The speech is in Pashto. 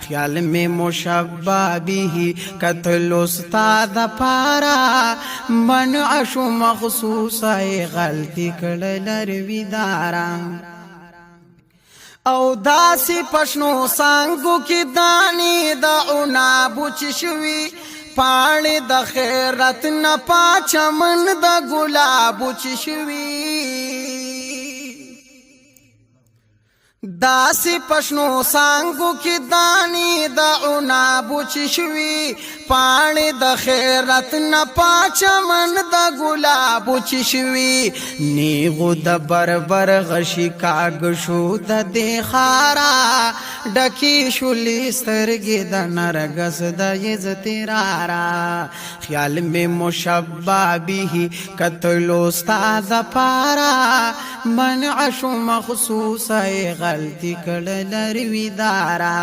خیال میں مشبہ بھی قتل استاد پارا منع شو مخصوصا غلطی کړل رویدارا او داسی پشنو سانگو کی دانی دا عنابو چشوی پانی دا خیرت نپا چمن دا گلابو چشوی داسی پشنو سانگو کی دانی دا عنابو چشوی پانی دا خیرت نپا چمن دا گلابو چشوی نیغو دا بربر غشی کاغشو دا دیخارا ڈکی شولی سترگی دا نرگس دا یزترارا خیال میں مشبہ بھی قتل استاد پارا منع شو مخصوصا غلطی کړل رویدارا